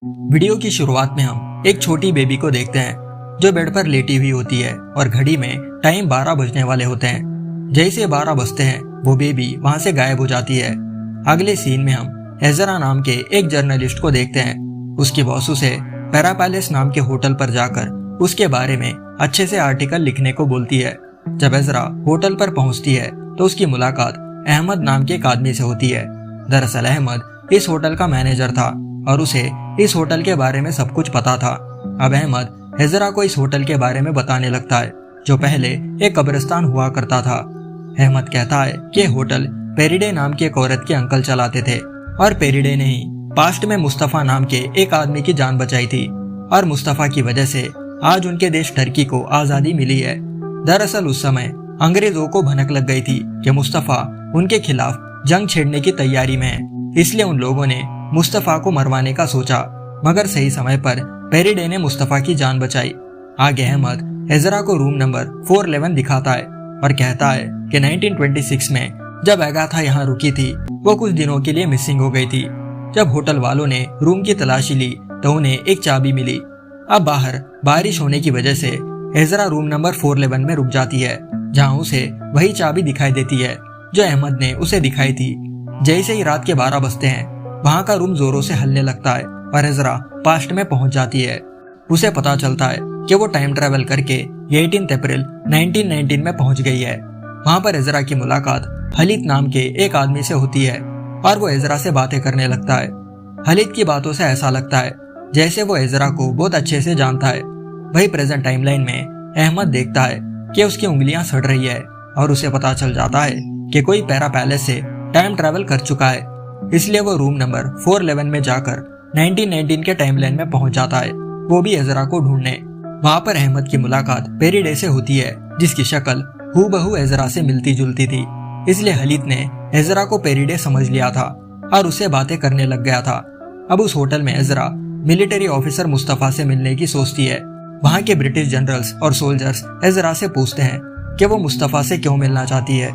Video की शुरुआत में हम एक छोटी बेबी को देखते हैं जो बेड पर लेटी हुई होती है और घड़ी में टाइम 12 बजने वाले होते हैं। जैसे 12 बजते हैं वो बेबी वहां से गायब हो जाती है। अगले सीन में हम एजरा नाम के एक जर्नलिस्ट को देखते हैं। उसकी बॉस उसे पैरा पैलेस नाम के होटल पर जाकर उसके बारे में अच्छे से आर्टिकल लिखने को बोलती है। जब एजरा होटल पर पहुंचती है तो उसकी मुलाकात अहमद नाम के एक आदमी से होती है। दरअसल अहमद इस होटल का मैनेजर था और उसे इस होटल के बारे में सब कुछ पता था। अब अहमद एजरा को इस होटल के बारे में बताने लगता है जो पहले एक कब्रिस्तान हुआ करता था। अहमद कहता है कि होटल पेरिडे नाम की एक औरत के अंकल चलाते थे और पेरिडे ने ही पास्ट में मुस्तफा नाम के एक आदमी की जान बचाई थी और मुस्तफा की वजह से आज उनके देश टर्की को आजादी मिली है। दरअसल उस समय अंग्रेजों को भनक लग गई थी कि मुस्तफा उनके खिलाफ जंग छेड़ने की तैयारी में है, इसलिए उन लोगों ने मुस्तफा को मरवाने का सोचा, मगर सही समय पर पेरिडे ने मुस्तफा की जान बचाई। आगे अहमद एजरा को रूम नंबर 411 दिखाता है और कहता है कि 1926 में जब अगाथा यहाँ रुकी थी वो कुछ दिनों के लिए मिसिंग हो गई थी। जब होटल वालों ने रूम की तलाशी ली तो उन्हें एक चाबी मिली। अब बाहर बारिश होने की वजह से एजरा रूम नंबर 411 में रुक जाती है, जहाँ उसे वही चाबी दिखाई देती है जो अहमद ने उसे दिखाई थी। जैसे ही रात के 12 बजते हैं वहाँ का रूम जोरों से हिलने लगता है और एजरा पास्ट में पहुंच जाती है। उसे पता चलता है कि वो टाइम ट्रेवल करके 18 अप्रैल 1919 में पहुंच गई है। वहाँ पर एजरा की मुलाकात हलीत नाम के एक आदमी से होती है और वो एजरा से बातें करने लगता है। हलीत की बातों से ऐसा लगता है जैसे वो एजरा को बहुत अच्छे से जानता है। वही प्रेजेंट टाइमलाइन में अहमद देखता है कि उसकी उंगलियां सड़ रही है और उसे पता चल जाता है कि कोई पैरा पैलेस से टाइम ट्रेवल कर चुका है, इसलिए वो रूम नंबर 411 में जाकर 1919 के टाइमलाइन में पहुंच जाता है, वो भी एजरा को ढूंढने। वहां पर अहमद की मुलाकात पेरिडे से होती है जिसकी शक्ल हूबहू एजरा से मिलती जुलती थी, इसलिए हलीत ने एजरा को पेरिडे समझ लिया था और उससे बातें करने लग गया था। अब उस होटल में एजरा मिलिट्री ऑफिसर मुस्तफा से मिलने की सोचती है। वहाँ के ब्रिटिश जनरल्स और सोल्जर्स एजरा से पूछते हैं कि वो मुस्तफा से क्यों मिलना चाहती है।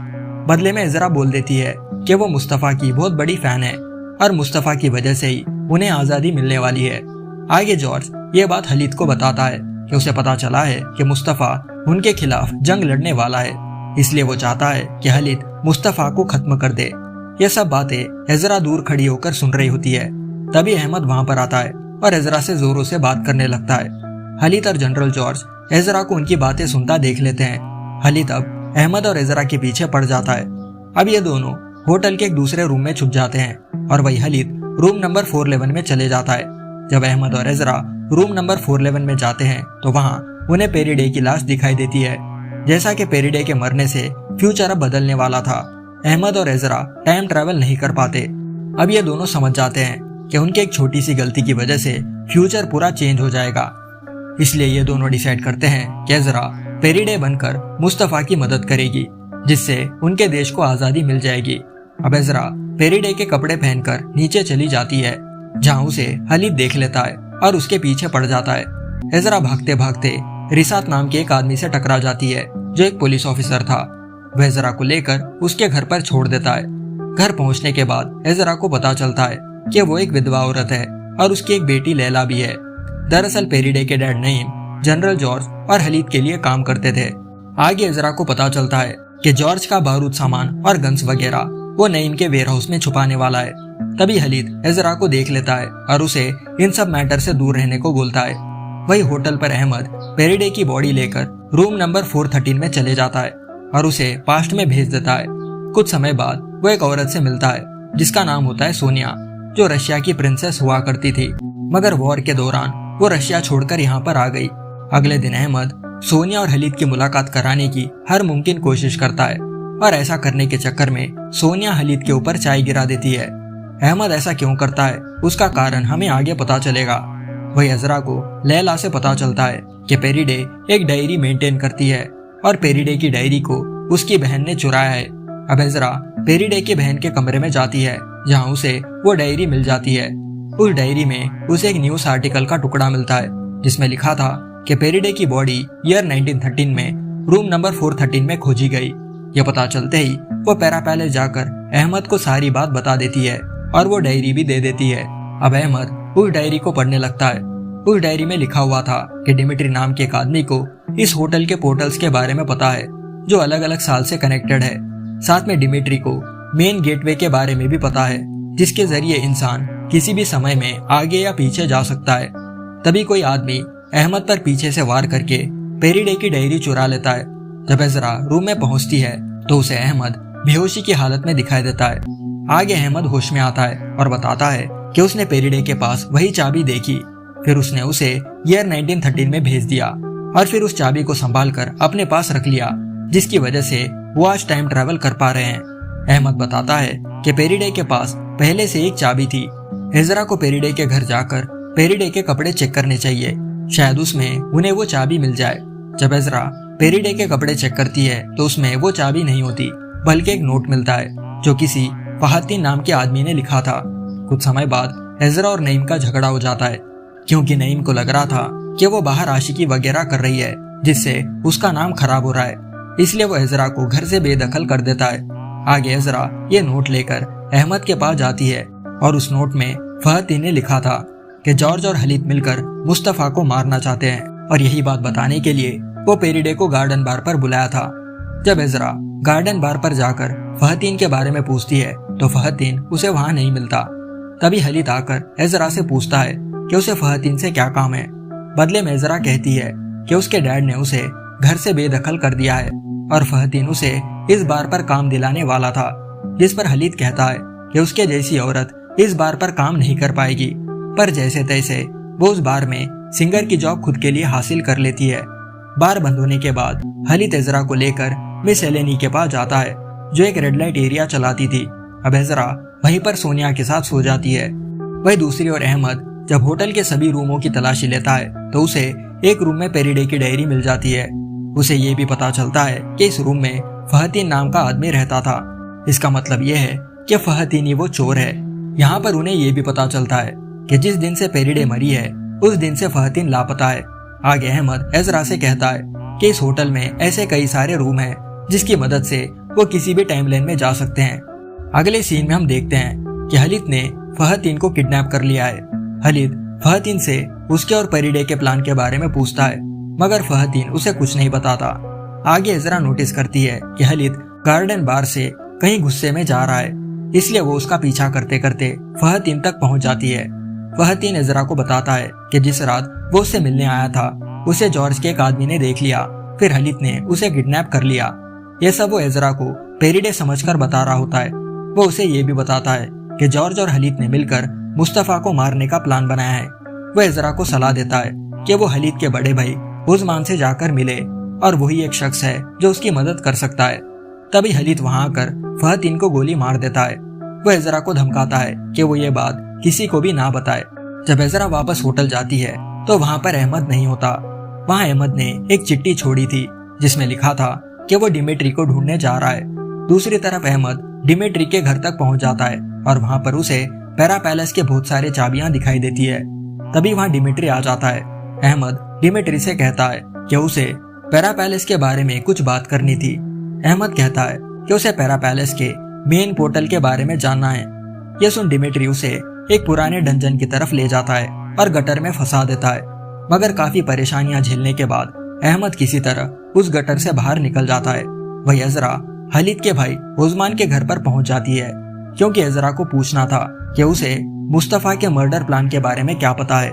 बदले में एजरा बोल देती है कि वो मुस्तफा की बहुत बड़ी फैन है और मुस्तफा की वजह से ही उन्हें आजादी मिलने वाली है। आगे जॉर्ज ये बात हलीत को बताता है कि उसे पता चला है कि मुस्तफा उनके खिलाफ जंग लड़ने वाला है, इसलिए वो चाहता है कि हलीत मुस्तफा को खत्म कर दे। ये सब बातें एजरा दूर खड़ी होकर सुन रही होती है। तभी अहमद वहां पर आता है और एजरा से जोरों से बात करने लगता है। हलीत और जनरल जॉर्ज एजरा को उनकी बातें सुनता देख लेते हैं। हलीत अब अहमद और एजरा के पीछे पड़ जाता है। अब ये दोनों होटल के एक दूसरे रूम में छुप जाते हैं और वही हलीत रूम नंबर 411 में चले जाता है। जब अहमद और एजरा रूम नंबर 411 में जाते हैं तो वहाँ उन्हें पेरिडे की लाश दिखाई देती है। जैसा कि पेरिडे के मरने से फ्यूचर अब बदलने वाला था, अहमद और एजरा टाइम ट्रैवल नहीं कर पाते। अब ये दोनों समझ जाते हैं कि उनके एक छोटी सी गलती की वजह से फ्यूचर पूरा चेंज हो जाएगा, इसलिए ये दोनों डिसाइड करते हैं कि एजरा पेरिडे बनकर मुस्तफा की मदद करेगी जिससे उनके देश को आजादी मिल जाएगी। अब एजरा पेरिडे के कपड़े पहनकर नीचे चली जाती है, जहाँ उसे हलीत देख लेता है और उसके पीछे पड़ जाता है। एजरा भागते भागते रिसात नाम के एक आदमी से टकरा जाती है जो एक पुलिस ऑफिसर था। वह एजरा को लेकर उसके घर पर छोड़ देता है। घर पहुंचने के बाद एजरा को पता चलता है कि वो एक विधवा औरत है और उसकी एक बेटी लैला भी है। दरअसल पेरिडे के डैड नईम जनरल जॉर्ज और हलीत के लिए काम करते थे। आगे एजरा को पता चलता है कि जॉर्ज का बारूद सामान और गन्स वगैरह वो नईम के वेयर हाउस में छुपाने वाला है। तभी हलीत एजरा को देख लेता है और उसे इन सब मैटर से दूर रहने को बोलता है। वही होटल पर अहमद पेरिडे की बॉडी लेकर रूम नंबर 413 में चले जाता है और उसे पास्ट में भेज देता है। कुछ समय बाद वो एक औरत से मिलता है जिसका नाम होता है सोनिया, जो रशिया की प्रिंसेस हुआ करती थी, मगर वॉर के दौरान वो रशिया छोड़कर यहाँ पर आ गई। अगले दिन अहमद सोनिया और हलीत की मुलाकात कराने की हर मुमकिन कोशिश करता है और ऐसा करने के चक्कर में सोनिया हलीत के ऊपर चाय गिरा देती है। अहमद ऐसा क्यों करता है उसका कारण हमें आगे पता चलेगा। वही एजरा को लैला से पता चलता है कि पेरिडे एक डायरी मेंटेन करती है और पेरिडे की डायरी को उसकी बहन ने चुराया है। अब एजरा पेरिडे की बहन के कमरे में जाती है जहाँ उसे वो डायरी मिल जाती है। उस डायरी में उसे एक न्यूज आर्टिकल का टुकड़ा मिलता है जिसमें लिखा था कि पेरिडे की बॉडी ईयर 1913 में रूम नंबर 413 में खोजी गई। ये पता चलते ही वो पैरा पैलेस जाकर अहमद को सारी बात बता देती है और वो डायरी भी दे देती है। अब अहमद उस डायरी को पढ़ने लगता है। उस डायरी में लिखा हुआ था कि डिमिट्री नाम के एक आदमी को इस होटल के पोर्टल्स के बारे में पता है जो अलग अलग साल से कनेक्टेड है। साथ में डिमिट्री को मेन गेटवे के बारे में भी पता है जिसके जरिए इंसान किसी भी समय में आगे या पीछे जा सकता है। तभी कोई आदमी अहमद पर पीछे से वार करके पेरिडे की डायरी चुरा लेता है। जब एजरा रूम में पहुंचती है तो उसे अहमद बेहोशी की हालत में दिखाई देता है। आगे अहमद होश में आता है और बताता है कि उसने पेरिडे के पास वही चाबी देखी। फिर उसने उसे ईयर 1913 में भेज दिया और फिर उस चाबी को संभाल कर अपने पास रख लिया, जिसकी वजह से वो आज टाइम ट्रैवल कर पा रहे हैं। अहमद बताता है कि पेरिडे के पास पहले से एक चाबी थी। एजरा को पेरिडे के घर जाकर पेरिडे के कपड़े चेक करने चाहिए, शायद उसमें उन्हें वो चाबी मिल जाए। जब एजरा पेरिडे के कपड़े चेक करती है तो उसमें वो चाबी नहीं होती, बल्कि एक नोट मिलता है जो किसी फहतीन नाम के आदमी ने लिखा था। कुछ समय बाद एजरा और नईम का झगड़ा हो जाता है, क्योंकि नईम को लग रहा था कि वो बाहर आशिकी वगैरह कर रही है जिससे उसका नाम खराब हो रहा है, इसलिए वो एजरा को घर से बेदखल कर देता है। आगे एजरा ये नोट लेकर अहमद के पास जाती है और उस नोट में फहतीन ने लिखा था कि जॉर्ज और हलीद मिलकर मुस्तफा को मारना चाहते हैं, और यही बात बताने के लिए वो पेरिडे को गार्डन बार पर बुलाया था। जब एजरा गार्डन बार पर जाकर फहतीन के बारे में पूछती है तो फहतीन उसे वहां नहीं मिलता। तभी हलीद आकर एजरा से पूछता है कि उसे फहतीन से क्या काम है। बदले में एजरा कहती है कि उसके डैड ने उसे घर से बेदखल कर दिया है और फहतीन उसे इस बार पर काम दिलाने वाला था, जिस पर हलीद कहता है कि उसके जैसी औरत इस बार पर काम नहीं कर पाएगी। पर जैसे तैसे वो उस बार में सिंगर की जॉब खुद के लिए हासिल कर लेती है। बार बंद होने के बाद हलीद एजरा को लेकर मिस एलेनी के पास जाता है जो एक रेड लाइट एरिया चलाती थी। अब एजरा वहीं पर सोनिया के साथ सो जाती है। वही दूसरी ओर अहमद जब होटल के सभी रूमों की तलाशी लेता है तो उसे एक रूम में पेरिडे की डायरी मिल जाती है। उसे ये भी पता चलता है कि इस रूम में फहतीन नाम का आदमी रहता था। इसका मतलब यह है कि फहतीन ही वो चोर है। यहाँ पर उन्हें ये भी पता चलता है कि जिस दिन से पेरिडे मरी है उस दिन से फहतीन लापता है। आगे अहमद एजरा से कहता है कि इस होटल में ऐसे कई सारे रूम हैं जिसकी मदद से वो किसी भी टाइमलाइन में जा सकते हैं। अगले सीन में हम देखते हैं कि हलीद ने फहतीन को किडनैप कर लिया है। हलीद फहतीन से उसके और पेरिडे के प्लान के बारे में पूछता है, मगर फहतीन उसे कुछ नहीं बताता। आगे एजरा नोटिस करती है कि हलीद गार्डन बार से कहीं गुस्से में जा रहा है, इसलिए वो उसका पीछा करते करते फहतीन तक पहुंच जाती है। फहतीन एजरा को बताता है कि जिस रात वो उससे मिलने आया था उसे जॉर्ज के एक आदमी ने देख लिया, फिर हलीद ने उसे किडनैप कर लिया। ये सब वो एजरा को पेरिडे समझकर बता रहा होता है। वो उसे ये भी बताता है कि जॉर्ज और हलीद ने मिलकर मुस्तफा को मारने का प्लान बनाया है। वो एजरा को सलाह देता है कि वो हलीद के बड़े भाई उस्मान से जाकर मिले और वही एक शख्स है जो उसकी मदद कर सकता है। तभी हलीद वहां आकर फहतीन को गोली मार देता है। वो एजरा को धमकाता है कि वो ये बात किसी को भी ना बताए। जब एजरा वापस होटल जाती है तो वहां पर अहमद नहीं होता। वहां अहमद ने एक चिट्ठी छोड़ी थी जिसमें लिखा था कि वो डिमिट्री को ढूंढने जा रहा है। दूसरी तरफ अहमद डिमिट्री के घर तक पहुंच जाता है और वहां पर उसे पैरा पैलेस के बहुत सारे चाबियां दिखाई देती है। तभी वहां डिमिट्री आ जाता है। अहमद डिमिट्री से कहता है कि उसे पैरा पैलेस के बारे में कुछ बात करनी थी। अहमद कहता है कि उसे पैरा पैलेस के मेन पोर्टल के बारे में जानना है। यह सुन डिमिट्री उसे एक पुराने डंजन की तरफ ले जाता है और गटर में फंसा देता है, मगर काफी परेशानियां झेलने के बाद अहमद किसी तरह उस गटर से बाहर निकल जाता है। वही एजरा हलीद के भाई उस्मान के घर पर पहुंच जाती है, क्योंकि एजरा को पूछना था कि उसे मुस्तफा के मर्डर प्लान के बारे में क्या पता है।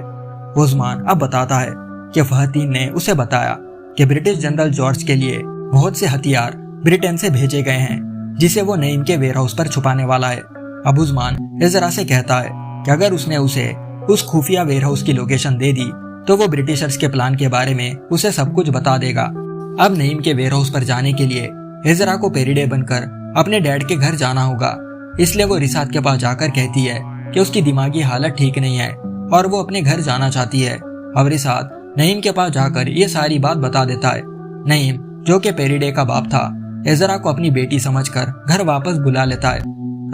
उस्मान अब बताता है कि फहतीन ने उसे बताया कि ब्रिटिश जनरल जॉर्ज के लिए बहुत से हथियार ब्रिटेन से भेजे गए हैं जिसे वो नईम के वेयरहाउस पर छुपाने वाला है। अब उस्मान एजरा से कहता है कि अगर उसने उसे उस खुफिया वेयरहाउस की लोकेशन दे दी तो वो ब्रिटिशर्स के प्लान के बारे में उसे सब कुछ बता देगा। अब नईम के वेयरहाउस पर जाने के लिए एजरा को पेरिडे बनकर अपने डैड के घर जाना होगा, इसलिए वो रिसात के पास जाकर कहती है कि उसकी दिमागी हालत ठीक नहीं है और वो अपने घर जाना चाहती है। अब रिसात नईम के पास जाकर ये सारी बात बता देता है। नईम, जो कि पेरिडे का बाप था, एजरा को अपनी बेटी समझकर घर वापस बुला लेता है।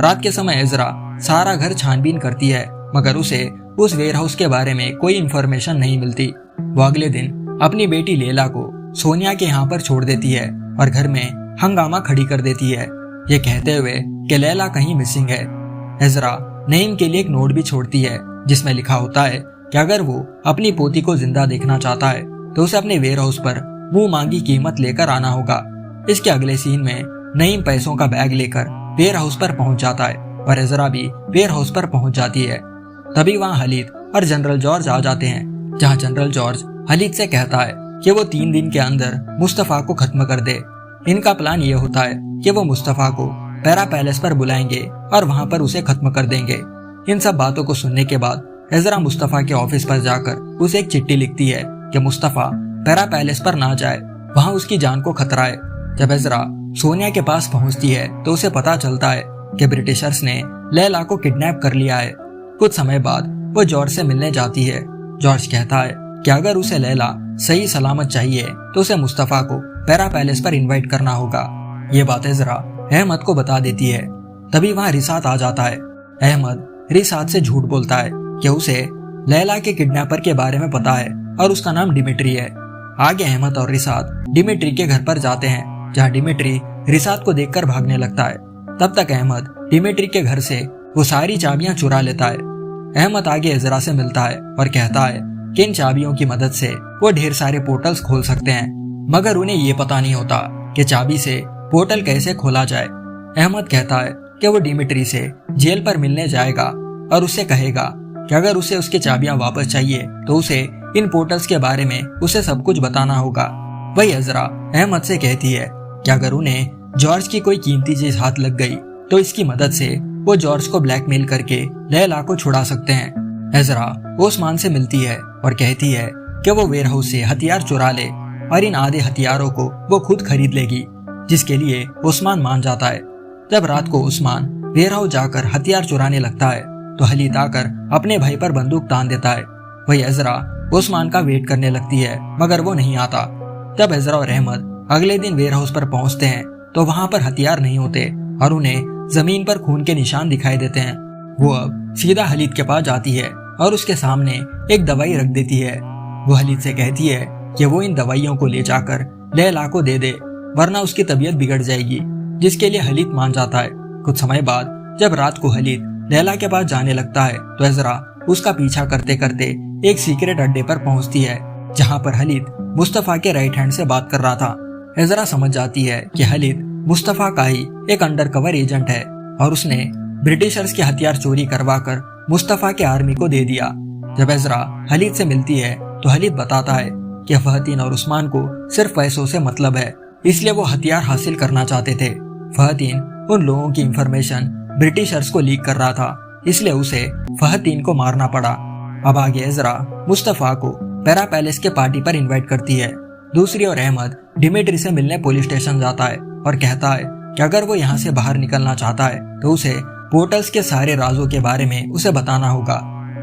रात के समय एजरा सारा घर छानबीन करती है, मगर उसे उस वेयरहाउस के बारे में कोई इन्फॉर्मेशन नहीं मिलती। वो अगले दिन अपनी बेटी लेला को सोनिया के यहाँ पर छोड़ देती है और घर में हंगामा खड़ी कर देती है, ये कहते हुए कि लैला कहीं मिसिंग है। एजरा नईम के लिए एक नोट भी छोड़ती है जिसमें लिखा होता है कि अगर वो अपनी पोती को जिंदा देखना चाहता है तो उसे अपने वेयर हाउस पर मुंह मांगी कीमत लेकर आना होगा। इसके अगले सीन में नईम पैसों का बैग लेकर वेयर हाउस पर पहुंच जाता है और एजरा भी वेयर हाउस पर पहुंच जाती है। तभी वहां हलीद और जनरल जॉर्ज आ जाते हैं, जहां जनरल जॉर्ज हलीद से कहता है कि वो 3 दिन के अंदर मुस्तफा को खत्म कर दे। इनका प्लान ये होता है कि वो मुस्तफा को पैरा पैलेस पर बुलाएंगे और वहां पर उसे खत्म कर देंगे। इन सब बातों को सुनने के बाद एजरा मुस्तफा के ऑफिस पर जाकर उसे एक चिट्ठी लिखती है कि मुस्तफा पैरा पैलेस पर ना जाए, वहां उसकी जान को खतरा है। जब एजरा सोनिया के पास पहुंचती है तो उसे पता चलता है कि ब्रिटिशर्स ने लैला को किडनैप कर लिया है। कुछ समय बाद वो जॉर्ज से मिलने जाती है। जॉर्ज कहता है कि अगर उसे लैला सही सलामत चाहिए तो उसे मुस्तफा को पैरा पैलेस पर इनवाइट करना होगा। ये बात एजरा अहमद को बता देती है। तभी वहाँ रिसात आ जाता है। अहमद रिसात से झूठ बोलता है कि उसे लैला के किडनैपर के बारे में पता है और उसका नाम डिमिट्री है। आगे अहमद और रिसात डिमिट्री के घर पर जाते हैं, जहाँ डिमिट्री रिसात को देखकर भागने लगता है। तब तक अहमद डिमिट्री के घर से वो सारी चाबियां चुरा लेता है। अहमद आगे एजरा से मिलता है और कहता है कि इन चाबियों की मदद से वो ढेर सारे पोर्टल्स खोल सकते हैं, मगर उन्हें ये पता नहीं होता कि चाबी से पोर्टल कैसे खोला जाए। अहमद कहता है कि वो डिमिट्री से जेल पर मिलने जाएगा और उससे कहेगा कि अगर उसे उसकी चाबियां वापस चाहिए तो उसे इन पोर्टल्स के बारे में उसे सब कुछ बताना होगा। वही एजरा अहमद से कहती है कि अगर उन्हें जॉर्ज की कोई कीमती चीज हाथ लग गई तो इसकी मदद से वो जॉर्ज को ब्लैकमेल करके लैला को छुड़ा सकते हैं। एजरा ओस्मान से मिलती है और कहती है कि वो वेयर हाउस से हथियार चुरा ले और इन आधे हथियारों को वो खुद खरीद लेगी, जिसके लिए ओस्मान मान जाता है। जब रात को ओस्मान वेयर हाउस जाकर हथियार चुराने लगता है तो हलीद आकर अपने भाई पर बंदूक तान देता है। वही एजरा ओस्मान का वेट करने लगती है, मगर वो नहीं आता। जब एजरा और अहमद अगले दिन वेयर हाउस पर पहुंचते हैं तो वहां पर हथियार नहीं होते और उन्हें जमीन पर खून के निशान दिखाई देते हैं। वो अब सीधा हलीद के पास जाती है और उसके सामने एक दवाई रख देती है। वो हलीद से कहती है कि वो इन दवाइयों को ले जाकर लैला को दे दे, वरना उसकी तबीयत बिगड़ जाएगी, जिसके लिए हलीद मान जाता है। कुछ समय बाद जब रात को हलीद लैला के पास जाने लगता है तो एजरा उसका पीछा करते करते एक सीक्रेट अड्डे पर पहुंचती है, जहां पर हलीद मुस्तफा के राइट हैंड से बात कर रहा था। एजरा समझ जाती है कि हलीद मुस्तफा का ही एक अंडरकवर एजेंट है और उसने ब्रिटिशर्स के हथियार चोरी करवाकर मुस्तफा के आर्मी को दे दिया। जब एजरा हलीद से मिलती है तो हलीद बताता है कि फहतीन और उस्मान को सिर्फ पैसों से मतलब है, इसलिए वो हथियार हासिल करना चाहते थे। फहतीन उन लोगों की इंफॉर्मेशन ब्रिटिशर्स को लीक कर रहा था, इसलिए उसे फहतीन को मारना पड़ा। अब आगे एजरा मुस्तफा को पैरा पैलेस के पार्टी पर इनवाइट करती है। दूसरी ओर अहमद डिमिट्री से मिलने पुलिस स्टेशन जाता है और कहता है कि अगर वो यहाँ से बाहर निकलना चाहता है तो उसे पोर्टल्स के सारे राजों के बारे में उसे बताना होगा।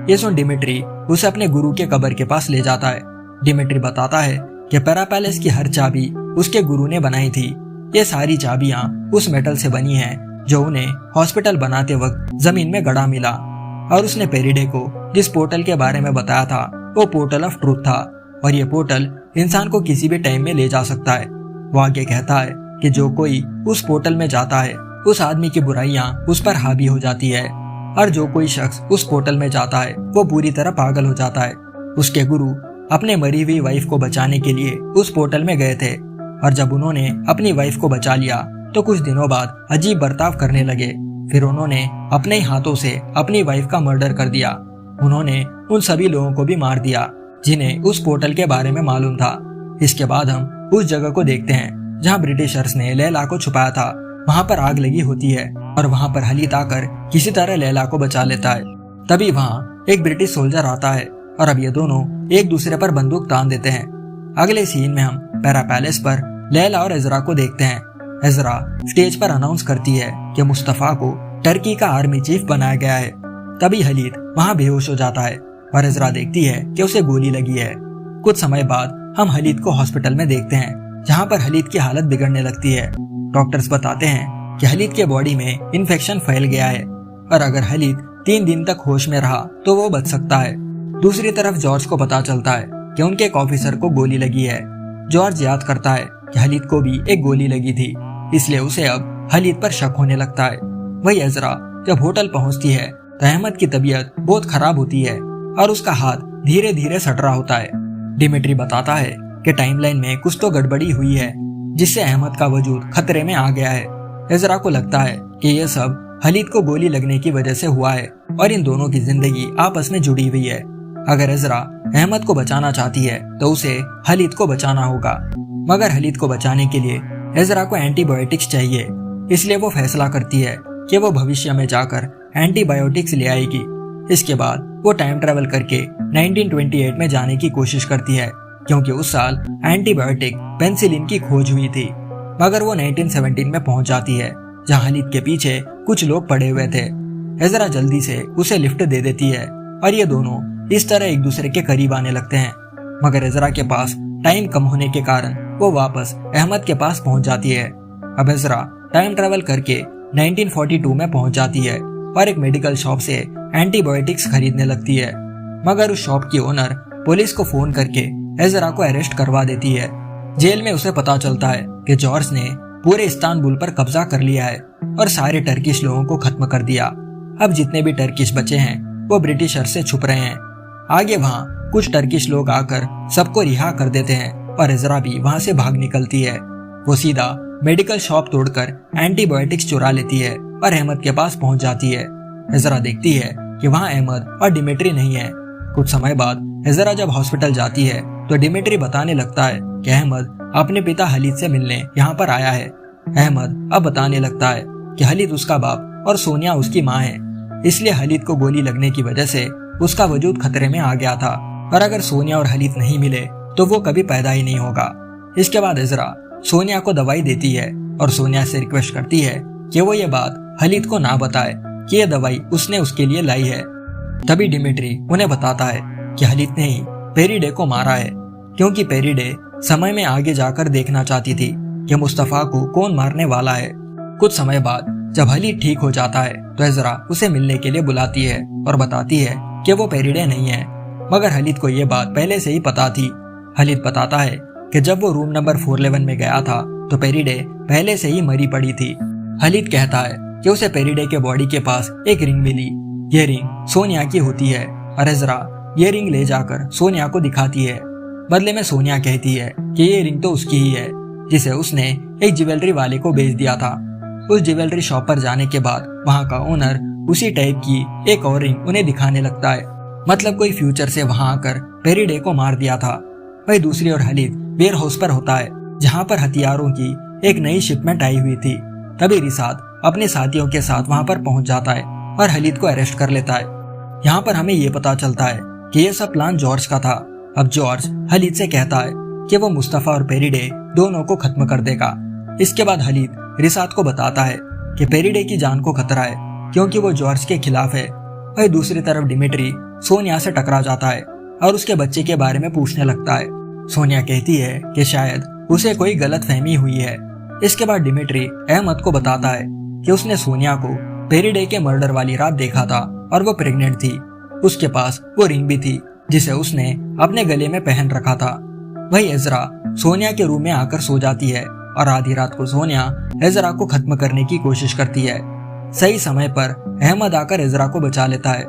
ये सुन डिमिट्री उसे अपने गुरु के कब्र के पास ले जाता है। डिमिट्री बताता है कि पैरा पैलेस की हर चाबी उसके गुरु ने बनाई थी। ये सारी चाबियां उस मेटल से बनी हैं जो उन्हें हॉस्पिटल बनाते वक्त जमीन में गड़ा मिला, और उसने पेरिडे को जिस पोर्टल के बारे में बताया था वो पोर्टल ऑफ ट्रूथ था, और ये पोर्टल इंसान को किसी भी टाइम में ले जा सकता है। वो आगे कहता है कि जो कोई उस पोर्टल में जाता है उस आदमी की बुराइयां उस पर हावी हो जाती है, और जो कोई शख्स उस पोर्टल में जाता है वो पूरी तरह पागल हो जाता है। उसके गुरु अपने मरी हुई वाइफ को बचाने के लिए उस पोर्टल में गए थे, और जब उन्होंने अपनी वाइफ को बचा लिया तो कुछ दिनों बाद अजीब बर्ताव करने लगे। फिर उन्होंने अपने ही हाथों से अपनी वाइफ का मर्डर कर दिया। उन्होंने उन सभी लोगों को भी मार दिया जिन्हें उस पोर्टल के बारे में मालूम था। इसके बाद हम उस जगह को देखते हैं जहां ब्रिटिशर्स ने लैला को छुपाया था। वहां पर आग लगी होती है और वहां पर हलीद आकर किसी तरह लैला को बचा लेता है। तभी वहां एक ब्रिटिश सोल्जर आता है और अब ये दोनों एक दूसरे पर बंदूक तान देते हैं। अगले सीन में हम पैरा पैलेस पर लैला और एजरा को देखते हैं। एजरा स्टेज पर अनाउंस करती है कि मुस्तफा को टर्की का आर्मी चीफ बनाया गया है। तभी हलीद वहां बेहोश हो जाता है और एजरा देखती है कि उसे गोली लगी है। कुछ समय बाद हम हलीद को हॉस्पिटल में देखते हैं, जहां पर हलीद की हालत बिगड़ने लगती है। डॉक्टर्स बताते हैं कि हलीद के बॉडी में इन्फेक्शन फैल गया है और अगर हलीद 3 दिन तक होश में रहा तो वो बच सकता है। दूसरी तरफ जॉर्ज को पता चलता है कि उनके एक ऑफिसर को गोली लगी है। जॉर्ज याद करता है कि हलीद को भी एक गोली लगी थी, इसलिए उसे अब हलीद पर शक होने लगता है। वही एजरा जब होटल पहुंचती है तो अहमद की तबीयत बहुत खराब होती है और उसका हाथ धीरे धीरे सट रहा होता है। डिमिट्री बताता है कि टाइमलाइन में कुछ तो गड़बड़ी हुई है जिससे अहमद का वजूद खतरे में आ गया है। एजरा को लगता है कि यह सब खलीद को गोली लगने की वजह से हुआ है और इन दोनों की जिंदगी आपस में जुड़ी हुई है। अगर एजरा अहमद को बचाना चाहती है तो उसे खलीद को बचाना होगा, मगर खलीद को बचाने के लिए एजरा को एंटीबायोटिक्स चाहिए। इसलिए वो फैसला करती है कि वो भविष्य में जाकर एंटीबायोटिक्स ले आएगी। इसके बाद वो टाइम ट्रेवल करके 1928 में जाने की कोशिश करती है, क्योंकि उस साल एंटीबायोटिक पेनिसिलिन की खोज हुई थी। मगर वो 1917 में पहुंच जाती है, जहां खलीद के पीछे कुछ लोग पड़े हुए थे। एजरा जल्दी से उसे लिफ्ट दे देती है और ये दोनों इस तरह एक दूसरे के करीब आने लगते हैं। मगर एजरा के पास टाइम कम होने के कारण वो वापस अहमद के पास पहुंच जाती है। अब एजरा टाइम ट्रेवल करके 1942 में पहुंच जाती है और एक मेडिकल शॉप से एंटीबायोटिक्स खरीदने लगती है। मगर उस शॉप की ओनर पुलिस को फोन करके एजरा को अरेस्ट करवा देती है। जेल में उसे पता चलता है कि जॉर्ज ने पूरे इस्तांबुल पर कब्जा कर लिया है और सारे टर्किश लोगों को खत्म कर दिया। अब जितने भी टर्किश बचे हैं वो ब्रिटिशर से छुप रहे हैं। आगे वहाँ कुछ टर्किश लोग आकर सबको रिहा कर देते हैं और एजरा भी वहाँ से भाग निकलती है। वो सीधा मेडिकल शॉप तोड़कर एंटीबायोटिक्स चुरा लेती है और अहमद के पास पहुंच जाती है। एजरा देखती है कि वहाँ अहमद और डिमिट्री नहीं है। कुछ समय बाद एजरा जब हॉस्पिटल जाती है तो डिमिट्री बताने लगता है कि अहमद अपने पिता खलीद से मिलने यहाँ पर आया है। अहमद अब बताने लगता है कि खलीद उसका बाप और सोनिया उसकी माँ है, इसलिए खलीद को गोली लगने की वजह से उसका वजूद खतरे में आ गया था और अगर सोनिया और खलीद नहीं मिले तो वो कभी पैदा ही नहीं होगा। इसके बाद एजरा सोनिया को दवाई देती है और सोनिया से रिक्वेस्ट करती है कि वो ये बात खलीद को ना बताए कि ये दवाई उसने उसके लिए लाई है। तभी डिमिट्री उन्हें बताता है कि खलीद ने ही पेरिडे को मारा है, क्योंकि पेरिडे समय में आगे जाकर देखना चाहती थी कि मुस्तफा को कौन मारने वाला है। कुछ समय बाद जब खलीद ठीक हो जाता है तो एजरा उसे मिलने के लिए बुलाती है और बताती है कि वो पेरिडे नहीं है, मगर खलीद को ये बात पहले से ही पता थी। खलीद बताता है कि जब वो रूम नंबर 411 में गया था तो पेरिडे पहले से ही मरी पड़ी थी। खलीद कहता है कि उसे पेरिडे के बॉडी के पास एक रिंग मिली। ये रिंग सोनिया की होती है और एजरा ये रिंग ले जाकर सोनिया को दिखाती है। बदले में सोनिया कहती है कि ये रिंग तो उसकी ही है, जिसे उसने एक ज्वेलरी वाले को बेच दिया था। उस ज्वेलरी शॉप पर जाने के बाद वहाँ का ओनर उसी टाइप की एक और रिंग उन्हें दिखाने लगता है, मतलब कोई फ्यूचर से वहाँ आकर पेरिडे को मार दिया था। वही दूसरी ओर खलीद वेयर हाउस पर होता है, जहाँ पर हथियारों की एक नई शिपमेंट आई हुई थी। तभी रिसात अपने साथियों के साथ वहाँ पर पहुँच जाता है और खलीद को अरेस्ट कर लेता है। यहाँ पर हमें ये पता चलता है कि यह सब प्लान जॉर्ज का था। अब जॉर्ज खलीद से कहता है कि वो मुस्तफा और पेरिडे दोनों को खत्म कर देगा। इसके बाद खलीद रिसात को बताता है कि पेरिडे की जान को खतरा है, क्योंकि वो जॉर्ज के खिलाफ है। वही दूसरी तरफ डिमिट्री सोनिया से टकरा जाता है और उसके बच्चे के बारे में पूछने लगता है। सोनिया कहती है कि शायद उसे कोई गलत फहमी हुई है। इसके बाद डिमिट्री अहमद को बताता है कि उसने सोनिया को पेरिडे के मर्डर वाली रात देखा था और वो प्रेग्नेंट थी। उसके पास वो रिंग भी थी जिसे उसने अपने गले में पहन रखा था। वही एजरा सोनिया के रूम में आकर सो जाती है और आधी रात को सोनिया एजरा को खत्म करने की कोशिश करती है। सही समय पर अहमद आकर एजरा को बचा लेता है।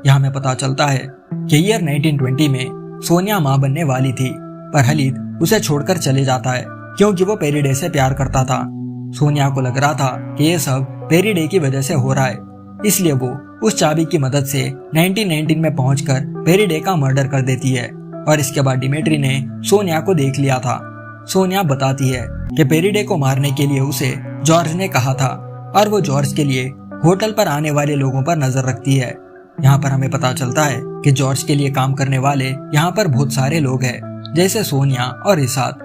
यहाँ में पता चलता है कि ईयर 1920 में सोनिया माँ बनने वाली थी, पर खलीद उसे छोड़कर चले जाता है क्योंकि वो पेरिडे से प्यार करता था। सोनिया को लग रहा था कि ये सब पेरिडे की वजह से हो रहा है, इसलिए वो उस चाबी की मदद से 1919 में पहुंचकर पेरिडे का मर्डर कर देती है। और इसके बाद डिमिट्री ने सोनिया को देख लिया था। सोनिया बताती है कि पेरिडे को मारने के लिए उसे जॉर्ज ने कहा था और वो जॉर्ज के लिए होटल पर आने वाले लोगों पर नजर रखती है। यहाँ पर हमें पता चलता है कि जॉर्ज के लिए काम करने वाले यहाँ पर बहुत सारे लोग हैं, जैसे सोनिया और रिसात।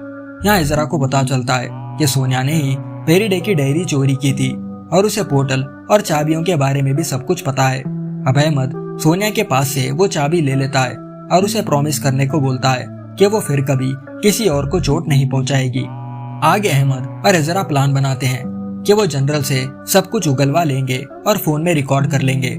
यहाँ एजरा को पता चलता है कि सोनिया ने ही पेरिडे की डायरी चोरी की थी और उसे पोर्टल और चाबियों के बारे में भी सब कुछ पता है। अब अहमद सोनिया के पास से वो चाबी ले लेता है और उसे प्रॉमिस करने को बोलता है कि वो फिर कभी किसी और को चोट नहीं पहुंचाएगी। आगे अहमद और एजरा प्लान बनाते हैं कि वो जनरल से सब कुछ उगलवा लेंगे और फोन में रिकॉर्ड कर लेंगे।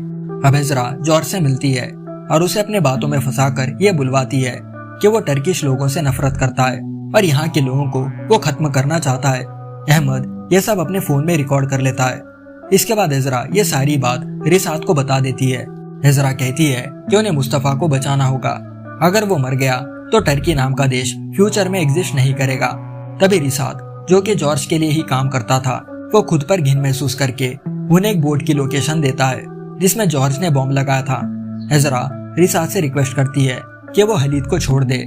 अब एजरा जॉर्ज से मिलती है और उसे अपने बातों में फंसाकर ये बुलवाती है कि वो टर्किश लोगों से नफरत करता है और यहाँ के लोगों को वो खत्म करना चाहता है। अहमद ये सब अपने फोन में रिकॉर्ड कर लेता है। इसके बाद एजरा ये सारी बात रिसात को बता देती है एजरा कहती है कि उन्हें मुस्तफा को बचाना होगा। अगर वो मर गया तो टर्की नाम का देश फ्यूचर में एग्जिस्ट नहीं करेगा। तभी रिसात, जो कि जॉर्ज के लिए ही काम करता था, वो खुद पर घिन महसूस करके उन्हें एक बोट की लोकेशन देता है जिसमें जॉर्ज ने बॉम्ब लगाया था। एजरा रिसात से रिक्वेस्ट करती है कि वो हलीद को छोड़ दे।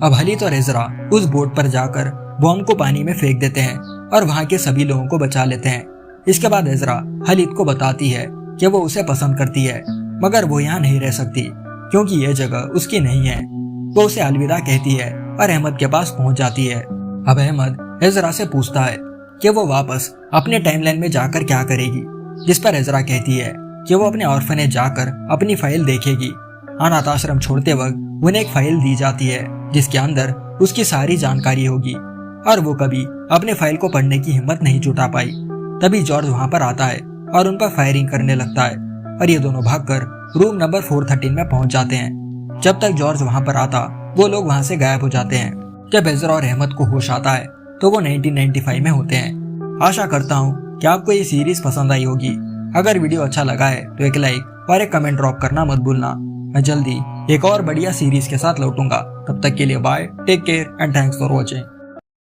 अब हलीद और एजरा उस बोट पर जाकर बॉम्ब को पानी में फेंक देते हैं और वहाँ के सभी लोगों को बचा लेते हैं। इसके बाद एजरा हलीद को बताती है कि वो उसे पसंद करती है, मगर वो यहाँ नहीं रह सकती क्योंकि ये जगह उसकी नहीं है। वो उसे अलविदा कहती है और अहमद के पास पहुंच जाती है। अब अहमद एजरा से पूछता है कि वो वापस अपने टाइमलाइन में जाकर क्या करेगी, जिस पर एजरा कहती है कि वो अपने ऑर्फनेज जाकर अपनी फाइल देखेगी। अनाथ आश्रम छोड़ते वक्त उन्हें एक फाइल दी जाती है जिसके अंदर उसकी सारी जानकारी होगी और वो कभी अपने फाइल को पढ़ने की हिम्मत नहीं जुटा पाई। तभी जॉर्ज वहां पर आता है और उन पर फायरिंग करने लगता है और ये दोनों भागकर रूम नंबर 413 में पहुंच जाते हैं। जब तक जॉर्ज वहां पर आता, वो लोग वहां से गायब हो जाते हैं। जब एजरा और अहमद को होश आता है तो वो 1995 में होते हैं। आशा करता हूँ कि आपको ये सीरीज पसंद आई होगी। अगर वीडियो अच्छा लगा है तो एक लाइक और एक कमेंट ड्रॉप करना मत भूलना। मैं जल्दी एक और बढ़िया सीरीज के साथ लौटूंगा। तब तक के लिए bye, take care and thanks for watching.